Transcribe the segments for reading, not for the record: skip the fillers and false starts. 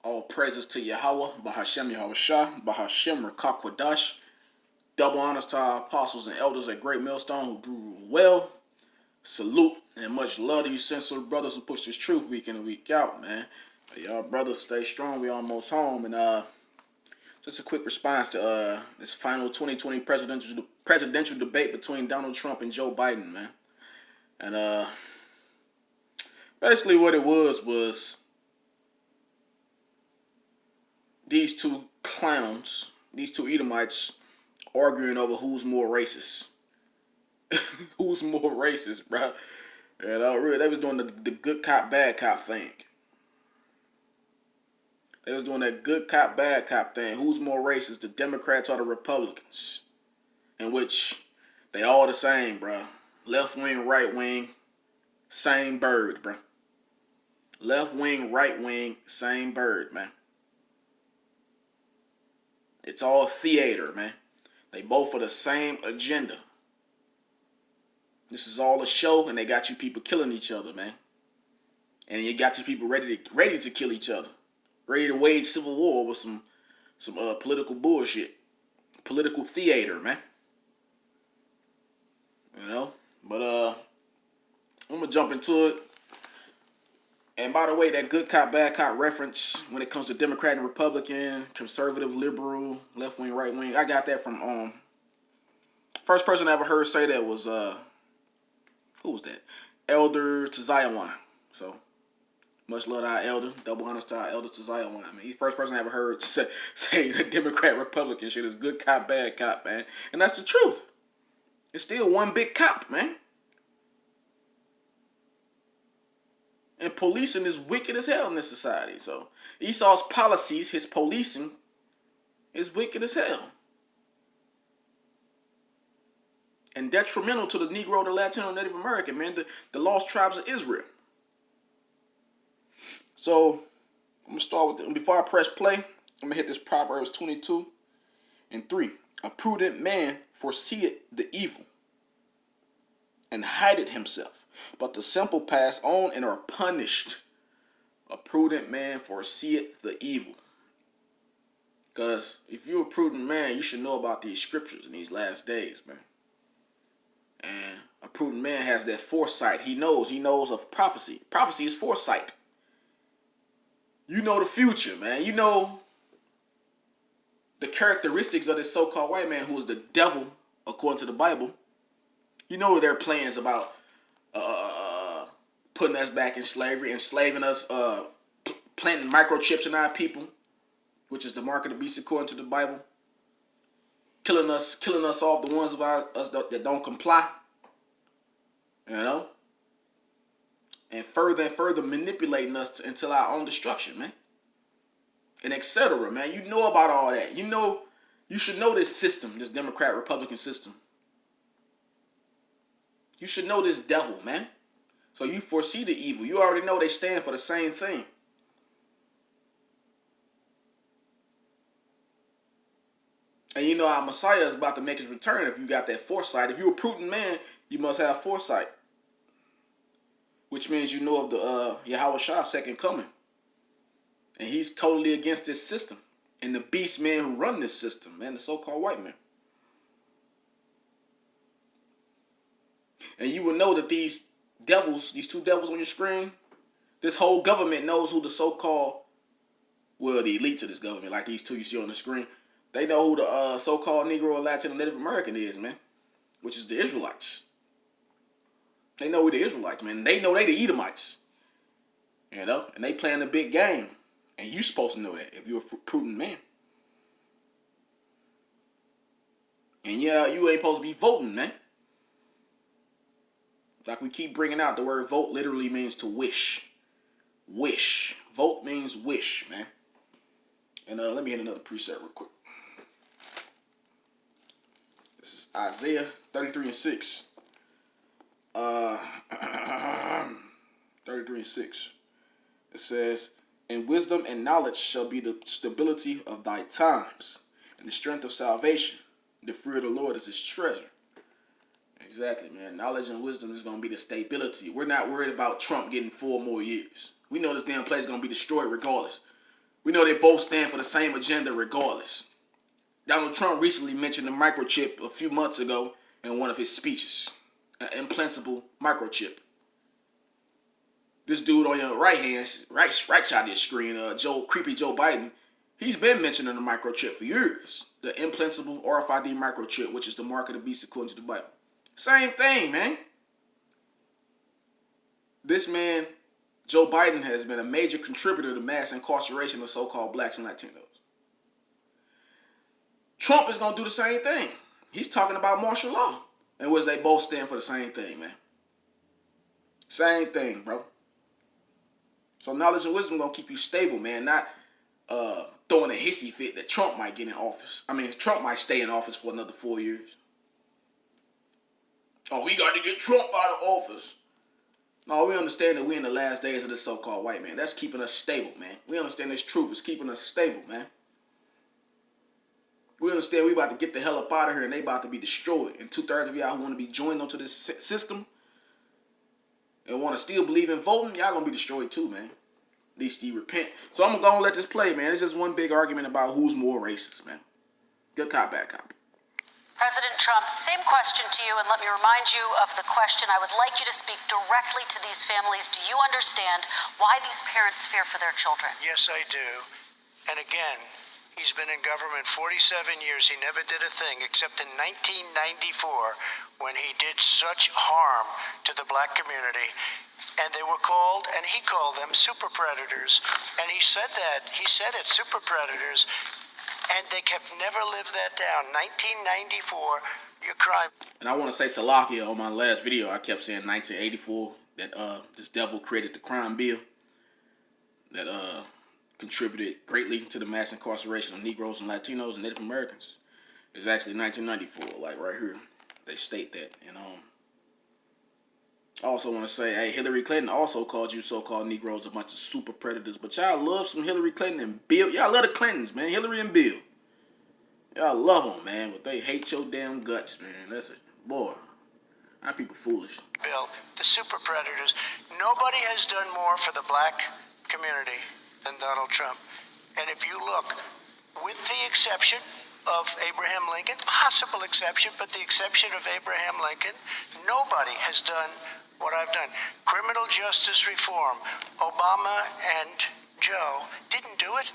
All praises to Yahweh, Bahashem Yahushua, Bahashem RAClST. Double honors to our apostles and elders at Great Millstone who grew well. Salute and much love to you sincere brothers who push this truth week in and week out, man. Y'all brothers stay strong. We almost home. And just a quick response to this final 2020 presidential debate between Donald Trump and Joe Biden, man. And basically what it was these two clowns, these two Edomites, arguing over who's more racist. Who's more racist, bro? And really, they was doing the good cop, bad cop thing. They was doing that good cop, bad cop thing. Who's more racist, the Democrats or the Republicans? In which they all the same, bro. Left wing, right wing, same bird, bro. Left wing, right wing, same bird, man. It's all theater, man. They both for the same agenda. This is all a show, and they got you people killing each other, man. And you got you people ready to kill each other, ready to wage civil war with some political bullshit, political theater, man. You know, but I'm gonna jump into it. And by the way, that good cop, bad cop reference when it comes to Democrat and Republican, conservative, liberal, left wing, right wing, I got that from first person I ever heard say that was who was that? Elder Taziawan. So much love to our elder. Double honors to our elder Taziawan. I mean, he's the first person I ever heard say the Democrat Republican shit is good cop, bad cop, man. And that's the truth. It's still one big cop, man. And policing is wicked as hell in this society. So Esau's policies, his policing, is wicked as hell. And detrimental to the Negro, the Latino, Native American, man, the lost tribes of Israel. So I'm going to start with it. Before I press play, I'm going to hit this Proverbs 22:3. A prudent man foreseeth the evil and hideth himself, but the simple pass on and are punished. A prudent man foreseeth the evil. Because if you're a prudent man, you should know about these scriptures in these last days, man. And a prudent man has that foresight. He knows of prophecy. Prophecy is foresight. You know the future, man. You know the characteristics of this so-called white man who is the devil, according to the Bible. You know their plans about putting us back in slavery, enslaving us, planting microchips in our people, which is the mark of the beast according to the Bible. Killing us off, the ones of us that don't comply. You know? And further manipulating us until our own destruction, man. And etc., man. You know about all that. You should know this system, this Democrat-Republican system. You should know this devil, man. So you foresee the evil. You already know they stand for the same thing. And you know our Messiah is about to make his return if you got that foresight. If you're a prudent man, you must have foresight. Which means you know of the Yahweh second coming. And he's totally against this system. And the beast man who run this system, man, the so-called white man. And you will know that these two devils on your screen, this whole government knows who the so-called, well, the elites of this government, like these two you see on the screen, they know who the so-called Negro or Latino Native American is, man, which is the Israelites. They know who the Israelites, man. They know they the Edomites, you know, and they playing the big game. And you supposed to know that if you're a prudent man. And yeah, you ain't supposed to be voting, man. Like we keep bringing out, the word vote literally means to wish. Wish. Vote means wish, man. And let me hit another preset real quick. This is Isaiah 33:6. 33:6. It says, "And wisdom and knowledge shall be the stability of thy times, and the strength of salvation. The fear of the Lord is his treasure." Exactly, man. Knowledge and wisdom is going to be the stability. We're not worried about Trump getting 4 more years. We know this damn place is going to be destroyed regardless. We know they both stand for the same agenda regardless. Donald Trump recently mentioned the microchip a few months ago in one of his speeches. An implantable microchip. This dude on your right side of your screen, creepy Joe Biden, he's been mentioning the microchip for years. The implantable RFID microchip, which is the mark of the beast according to the Bible. Same thing, man. This man, Joe Biden, has been a major contributor to mass incarceration of so-called blacks and Latinos. Trump is going to do the same thing. He's talking about martial law. In which they both stand for the same thing, man. Same thing, bro. So knowledge and wisdom going to keep you stable, man. Not throwing a hissy fit that Trump might get in office. I mean, Trump might stay in office for another 4 years. Oh, we got to get Trump out of office. No, we understand that we're in the last days of this so-called white man. That's keeping us stable, man. We understand this truth is keeping us stable, man. We understand we about to get the hell up out of here and they about to be destroyed. And 2/3 of y'all who want to be joined onto this system and want to still believe in voting, y'all going to be destroyed too, man. At least you repent. So I'm going to go and let this play, man. It's just one big argument about who's more racist, man. Good cop, bad cop. President Trump, same question to you, and let me remind you of the question. I would like you to speak directly to these families. Do you understand why these parents fear for their children? Yes, I do. And again, he's been in government 47 years. He never did a thing except in 1994 when he did such harm to the black community. And they were called, and he called them super predators. And he said that. He said it, super predators. And they have never lived that down. 1994, your crime. And I want to say Salakia on my last video. I kept saying 1984 that this devil created the crime bill that contributed greatly to the mass incarceration of Negroes and Latinos and Native Americans. It's actually 1994, like right here. They state that. And I also want to say, hey, Hillary Clinton also called you so-called Negroes a bunch of super predators. But y'all love some Hillary Clinton and Bill. Y'all love the Clintons, man. Hillary and Bill. Y'all love them, man. But they hate your damn guts, man. That's a boy. Our people foolish. Bill, the super predators. Nobody has done more for the black community than Donald Trump. And if you look, with the exception of Abraham Lincoln, possible exception, but the exception of Abraham Lincoln, nobody has done what I've done. Criminal justice reform. Obama and Joe didn't do it.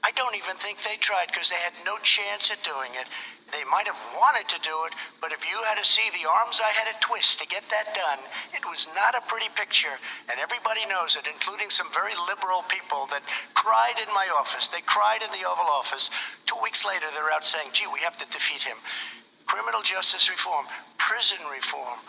I don't even think they tried because they had no chance at doing it. They might have wanted to do it, but if you had to see the arms I had to twist to get that done, it was not a pretty picture. And everybody knows it, including some very liberal people that cried in my office. They cried in the Oval Office. 2 weeks later, they're out saying, gee, we have to defeat him. Criminal justice reform, prison reform,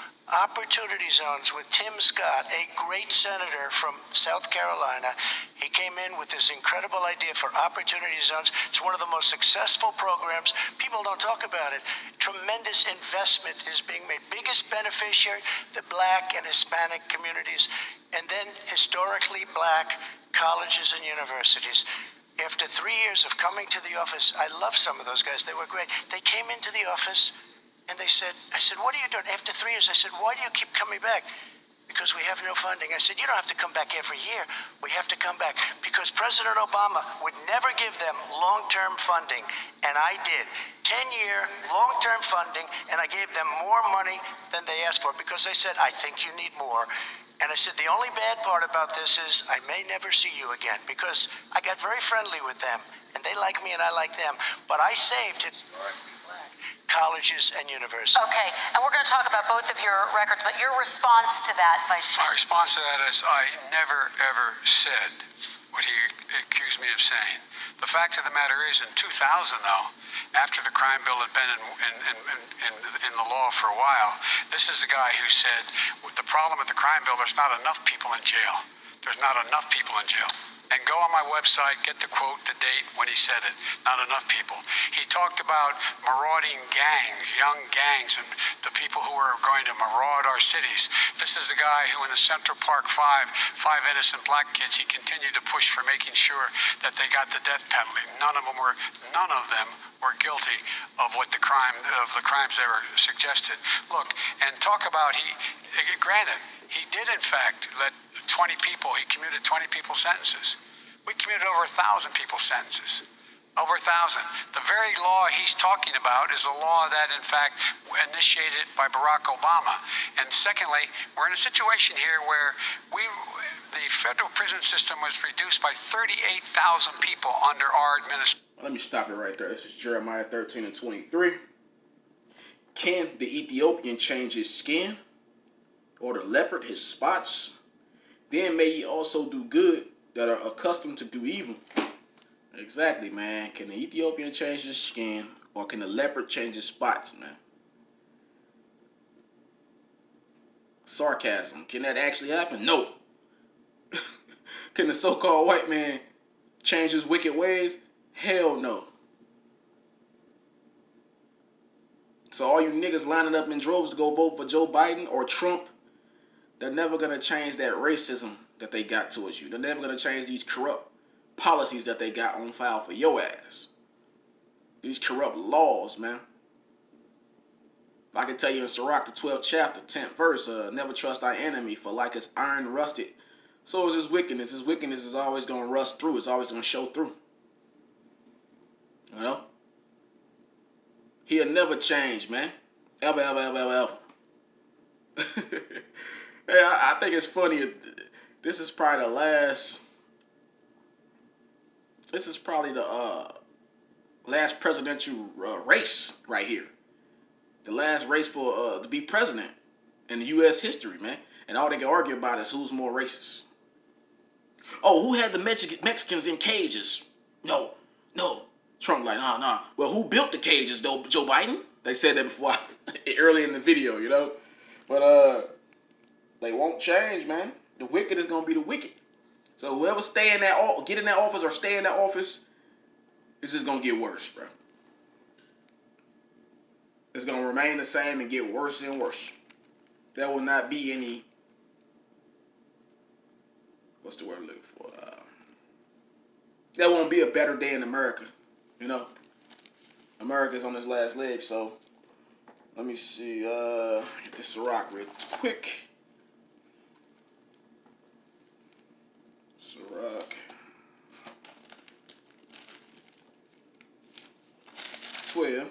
opportunity zones with Tim Scott, a great senator from South Carolina. He came in with this incredible idea for opportunity zones. It's one of the most successful programs. People don't talk about it. Tremendous investment is being made. Biggest beneficiary, the black and Hispanic communities, and then historically black colleges and universities. After 3 years of coming to the office, I love some of those guys. They were great. They came into the office and I said, what are you doing? After 3 years, I said, why do you keep coming back? Because we have no funding. I said, you don't have to come back every year. We have to come back because President Obama would never give them long-term funding. And I did. 10-year long-term funding, and I gave them more money than they asked for because they said, I think you need more. And I said, the only bad part about this is I may never see you again because I got very friendly with them, and they like me and I like them. But I saved historically black colleges and universities. Okay, and we're going to talk about both of your records, but your response to that, Vice President? My response to that is I never, ever said what he accused me of saying. The fact of the matter is, in 2000, though, after the crime bill had been in the law for a while, this is a guy who said, the problem with the crime bill, there's not enough people in jail. There's not enough people in jail. And go on my website, get the quote, the date when he said it. Not enough people. He talked about marauding gangs, young gangs, and the people who are going to maraud our cities. This is a guy who in the Central Park five innocent black kids, he continued to push for making sure that they got the death penalty. None of them were guilty of the crimes they were suggested. Look, and talk about granted, he did in fact let 20 people, he commuted 20 people's sentences. We commuted over 1,000 people's sentences. Over 1,000. The very law he's talking about is a law that, in fact, initiated by Barack Obama. And secondly, we're in a situation here where the federal prison system was reduced by 38,000 people under our administration. Let me stop it right there. This is Jeremiah 13 and 23. Can the Ethiopian change his skin, or the leopard his spots? Then may ye also do good that are accustomed to do evil. Exactly, man. Can the Ethiopian change his skin, or can the leopard change his spots, man? Sarcasm. Can that actually happen? No. Can the so-called white man change his wicked ways? Hell no. So all you niggas lining up in droves to go vote for Joe Biden or Trump, they're never going to change that racism that they got towards you. They're never going to change these corrupt policies that they got on file for your ass. These corrupt laws, man. I can tell you in Sirach, the 12th chapter, 10th verse, never trust thy enemy, for like as iron rusted, so is his wickedness. His wickedness is always going to rust through. It's always going to show through. You know? He'll never change, man. Ever, ever, ever, ever, ever. Hey, I think it's funny. This is probably the last presidential race right here. The last race for to be president in U.S. history, man. And all they can argue about is who's more racist. Oh, who had the Mexicans in cages? No. Trump like, nah. Well, who built the cages, though? Joe Biden? They said that before, early in the video, you know? But they won't change, man. The wicked is going to be the wicked. So whoever get in that office or stay in that office, it's just going to get worse, bro. It's going to remain the same and get worse and worse. There will not be any, what's the word I'm looking for? There won't be a better day in America, you know? America's on its last leg, so let me see, get this Sirach real quick. Sirach 12.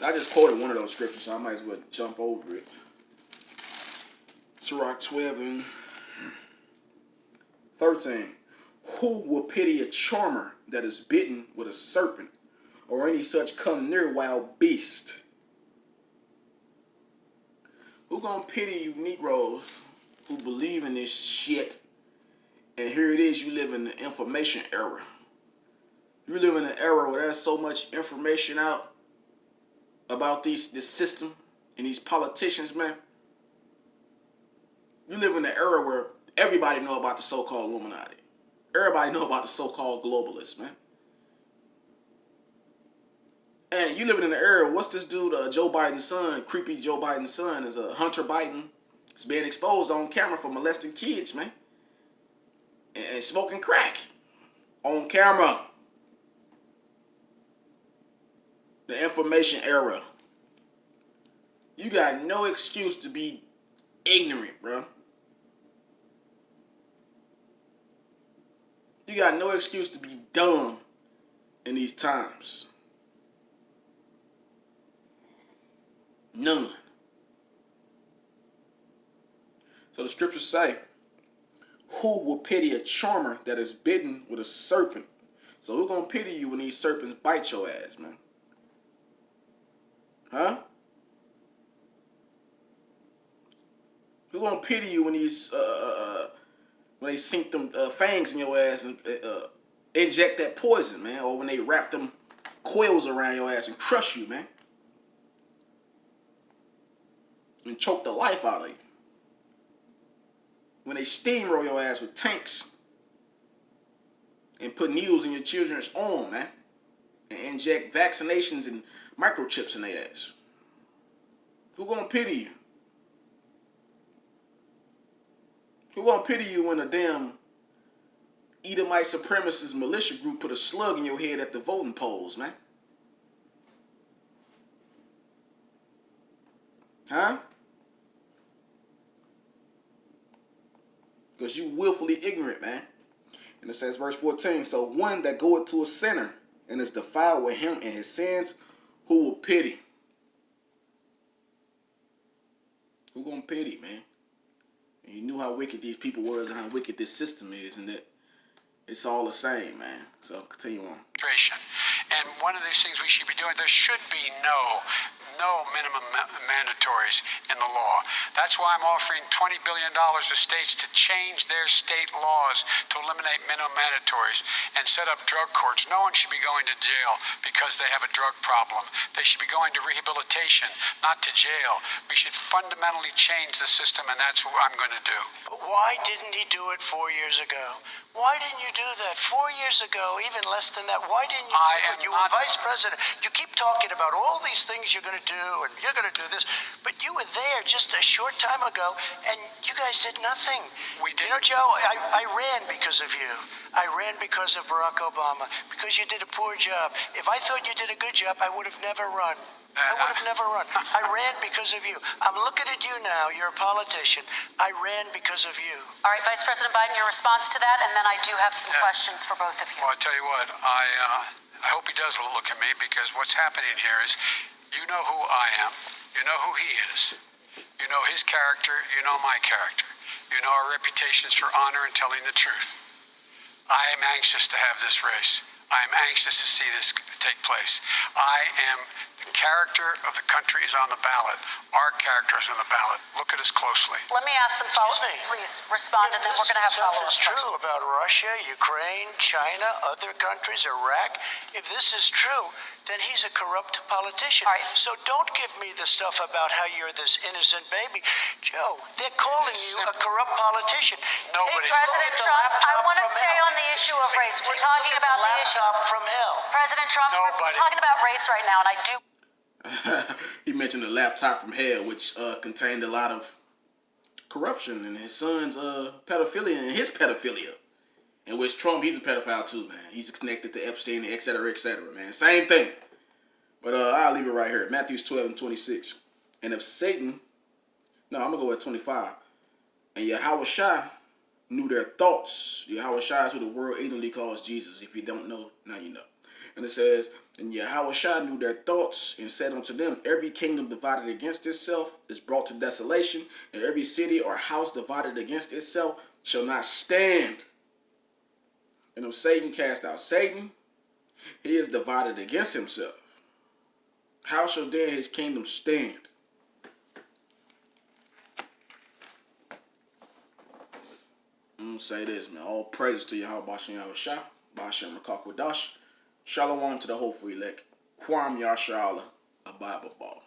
I just quoted one of those scriptures, so I might as well jump over it. Sirach 12 and 13. Who will pity a charmer that is bitten with a serpent, or any such come near wild beast? Who gonna pity you Negroes who believe in this shit? And here it is, you live in the information era. You live in an era where there's so much information out about this system and these politicians, man. You live in an era where everybody know about the so-called Illuminati. Everybody know about the so-called globalists, man. And you living in an era, what's this dude, Joe Biden's son, creepy Joe Biden's son, is Hunter Biden. It's being exposed on camera for molesting kids, man. And smoking crack on camera. The information era. You got no excuse to be ignorant, bro. You got no excuse to be dumb in these times. None. So the scriptures say, who will pity a charmer that is bitten with a serpent? So who's gonna pity you when these serpents bite your ass, man? Huh? Who's gonna pity you when these when they sink them fangs in your ass and inject that poison, man? Or when they wrap them coils around your ass and crush you, man? And choke the life out of you. When they steamroll your ass with tanks and put needles in your children's arm, man, and inject vaccinations and microchips in their ass. Who gonna pity you? Who gonna pity you when a damn Edomite supremacist militia group put a slug in your head at the voting polls, man? Huh? Because you willfully ignorant, man. And it says, verse 14, so one that goeth to a sinner and is defiled with him and his sins, who will pity? Who gonna pity, man? And you knew how wicked these people was and how wicked this system is, and that it's all the same, man. So continue on. And one of these things we should be doing, there should be no minimum mandatories in the law. That's why I'm offering $20 billion to states to change their state laws to eliminate minimum mandatories and set up drug courts. No one should be going to jail because they have a drug problem. They should be going to rehabilitation, not to jail. We should fundamentally change the system, and that's what I'm going to do. But why didn't he do it 4 years ago? Why didn't you do that 4 years ago, even less than that? Why didn't you do it? You were vice president. You keep talking about all these things you're going to do, and you're going to do this. But you were there just a short time ago, and you guys did nothing. We did. You know, Joe, I ran because of you. I ran because of Barack Obama, because you did a poor job. If I thought you did a good job, I would have never run. I would have never run. I ran because of you. I'm looking at you now. You're a politician. I ran because of you. All right, Vice President Biden, your response to that, and then I do have some questions for both of you. Well, I tell you what, I hope he does look at me, because what's happening here is, you know who I am, you know who he is, you know his character, you know my character, you know our reputations for honor and telling the truth. I am anxious to have this race. I am anxious to see this take place. The character of the country is on the ballot. Our character is on the ballot. Look at us closely. Let me ask some follow-up. Please respond, and then we're going to have follow-up. If this stuff is true about Russia, Ukraine, China, other countries, Iraq, if this is true, then he's a corrupt politician. All right. So don't give me the stuff about how you're this innocent baby. Joe, they're calling you a corrupt politician. Nobody. President Trump, I want to stay on the issue of race. We're talking about the issue. From hell. President Trump, we're talking about race right now, and I do. He mentioned the laptop from hell, which contained a lot of corruption and his son's pedophilia and his pedophilia. In which Trump, he's a pedophile too, man. He's connected to Epstein, et cetera, man. Same thing. But I'll leave it right here. Matthew 12:26. And if Satan, no, I'm going to go at 25. And Yahushua knew their thoughts. Yahushua is who the world ignorantly calls Jesus. If you don't know, now you know. And it says, and Yahushua knew their thoughts and said unto them, every kingdom divided against itself is brought to desolation, and every city or house divided against itself shall not stand. And if Satan cast out Satan, he is divided against himself. How shall then his kingdom stand? I'm going to say this, man. All praise to Yahweh Bashem Yahushua, Bashem RAClST. Shalom to the hopeful elect. Kwam Yashala, a Bible ball.